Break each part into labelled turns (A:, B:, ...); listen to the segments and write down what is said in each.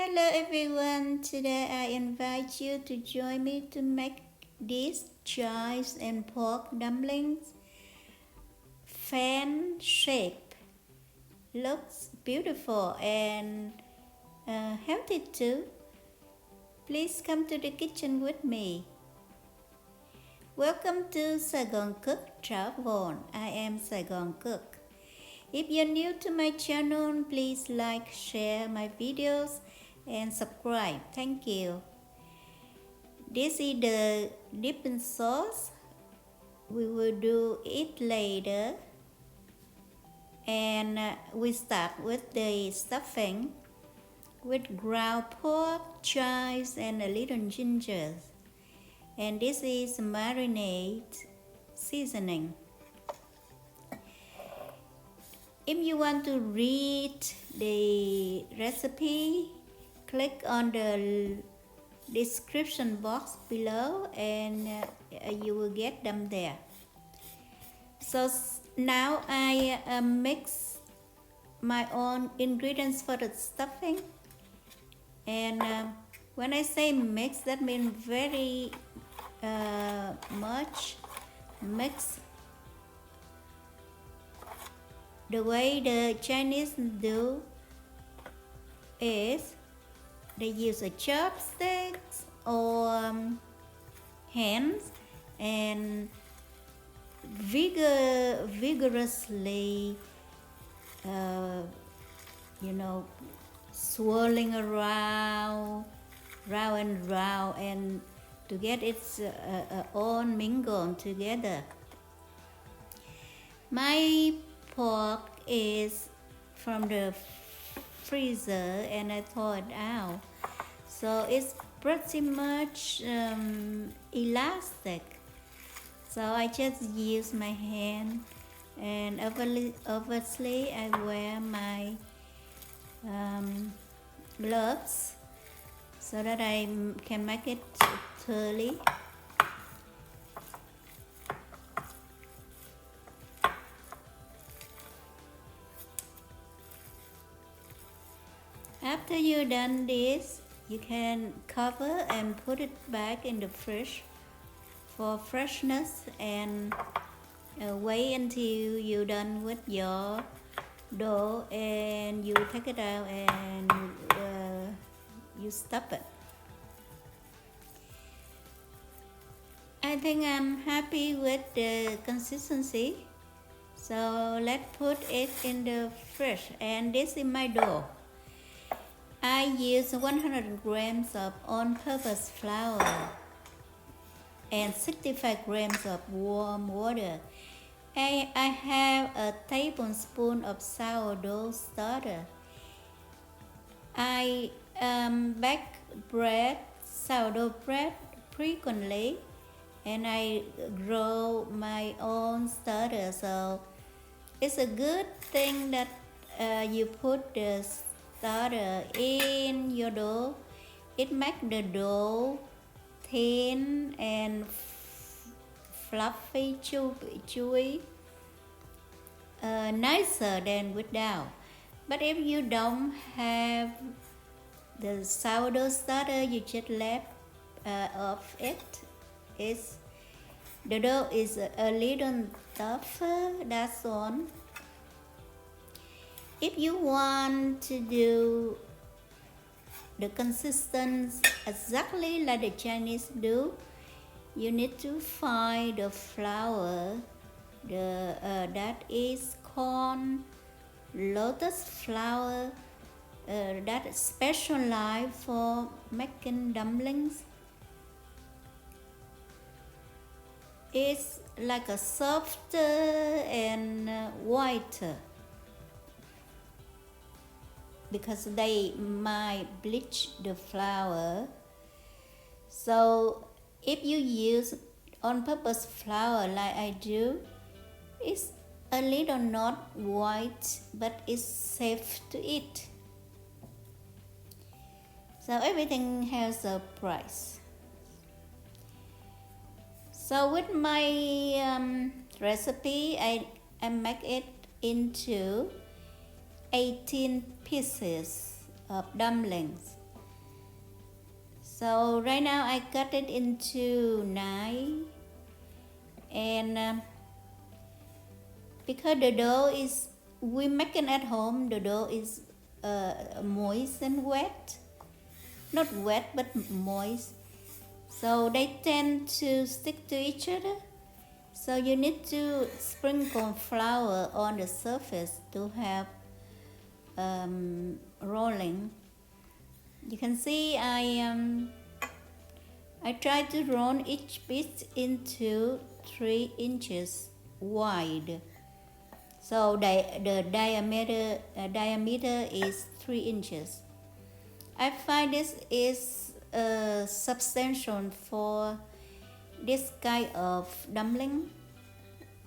A: Hello everyone, today I invite you to join me to make these chives and pork dumplings. Fan shape, looks beautiful and healthy too. Please come to the kitchen with me. Welcome to SaigoncookTravel. I am Saigon Cook. If you're new to my channel, please like, share my videos and subscribe. Thank you. This is the dipping sauce. We will do it later. And we start with the stuffing with ground pork, chives and a little ginger. And this is marinade seasoning. If you want to read the recipe, click on the description box below and you will get them there. So now I mix my own ingredients for the stuffing. And when I say mix, that means very much mix. The way the Chinese do is they use a chopsticks or hands and vigorously, swirling around, round and to get its all mingled together. My pork is from the freezer and I thaw it out, so it's pretty much elastic, so I just use my hand, and obviously I wear my gloves so that I can make it thoroughly. After you're done this, you can cover and put it back in the fridge for freshness and wait until you're done with your dough and you take it out and you stuff it. I think I'm happy with the consistency, so let's put it in the fridge. And this is my dough. I use 100 grams of all-purpose flour and 65 grams of warm water. I have a tablespoon of sourdough starter. I bake sourdough bread frequently, and I grow my own starter. So it's a good thing that you put the starter in your dough. It makes the dough thin and fluffy, chewy, nicer than without. But if you don't have the sourdough starter, you just left of it. The dough is a little tougher, that's all. If you want to do the consistency exactly like the Chinese do, you need to find the flour that is called lotus flour, that is specialized for making dumplings. It's like a softer and whiter, because they might bleach the flour. So if you use on-purpose flour like I do, it's a little not white, but it's safe to eat. So everything has a price. So with my recipe, I make it into 18 pieces of dumplings. So right now I cut it into 9, and because the dough is, we make it at home, the dough is moist and wet, not wet but moist, so they tend to stick to each other. So you need to sprinkle flour on the surface to have rolling. You can see I try to roll each piece into 3 inches wide. So the diameter is 3 inches. I find this is substantial for this kind of dumpling.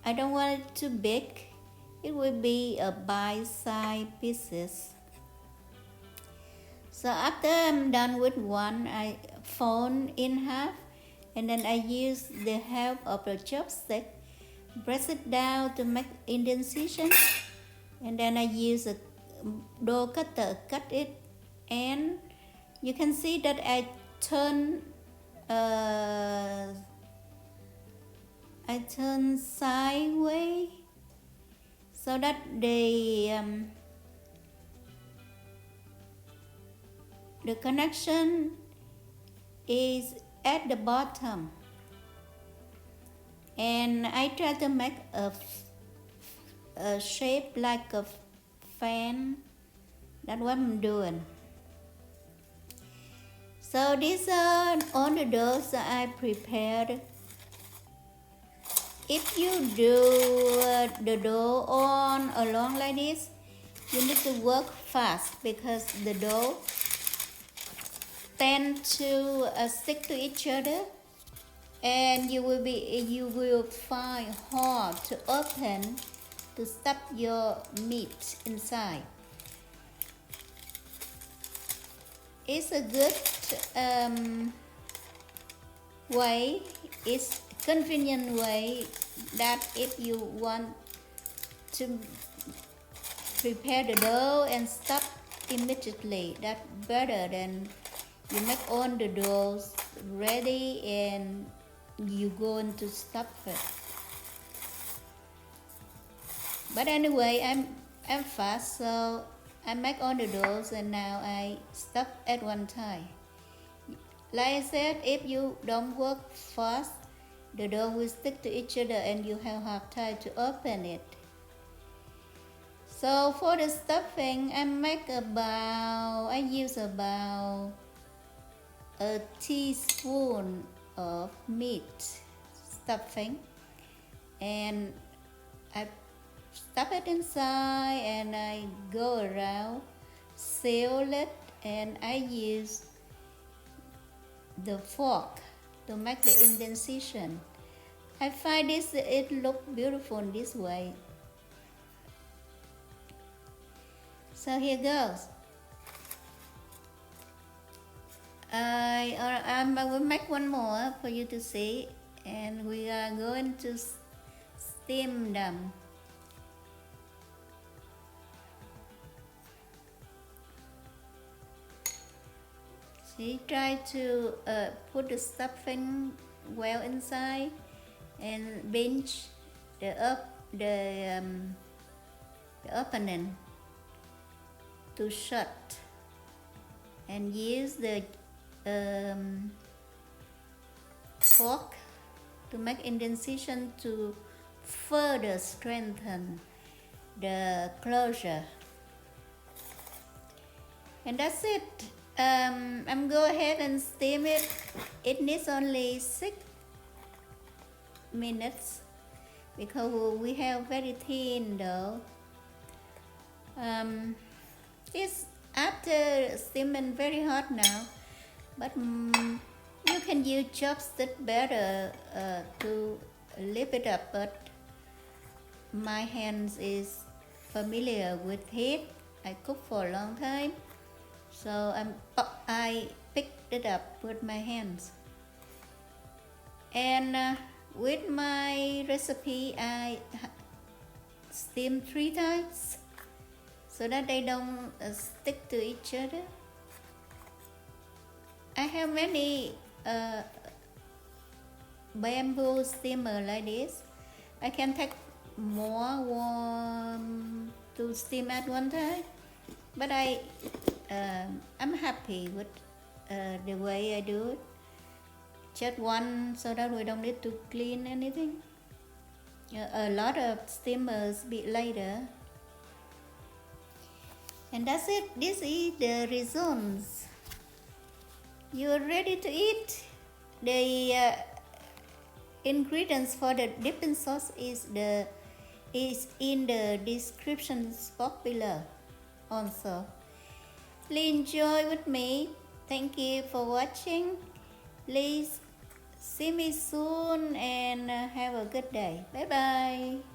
A: I don't want it too big. It will be a bite-sized pieces. So after I'm done with one, I fold in half, and then I use the help of a chopstick, press it down to make indentation, and then I use a dough cutter, cut it, and you can see that I turn sideways so that the connection is at the bottom, and I try to make a shape like a fan. That's what I'm doing. So these are all the doughs that I prepared. If you do the dough on along like this, you need to work fast because the dough tend to stick to each other, and you will find hard to open to stuff your meat inside. It's a good way, it's convenient way that if you want to prepare the dough and stuff immediately, that's better than you make all the doughs ready and you go into stuff it. But anyway, I'm fast, so I make all the doughs and now I stuff at one time. Like I said, if you don't work fast, the dough will stick to each other and you have hard time to open it. So for the stuffing, I use about a teaspoon of meat stuffing, and I stuff it inside and I go around, seal it, and I use the fork to make the indentation. I find it look beautiful this way. So here goes. I will make one more for you to see, and we are going to steam them. See, try to put the stuffing well inside and pinch the opening to shut, and use the fork to make indentation to further strengthen the closure. And that's it. I'm go ahead and steam it. It needs only 6 minutes because we have very thin dough. It's after steaming very hot now, but you can use chopstick better to lift it up, but my hands is familiar with heat. I cook for a long time, so I picked it up with my hands. And with my recipe, I steam 3 times so that they don't stick to each other. I have many bamboo steamer like this. I can take more warm to steam at one time, but I'm happy with the way I do it. Just one so that we don't need to clean anything. A lot of steamers bit later. And that's it. This is the results. You're ready to eat. The ingredients for the dipping sauce is in the description box below also. Please enjoy with me. Thank you for watching. Please see me soon and have a good day. Bye bye.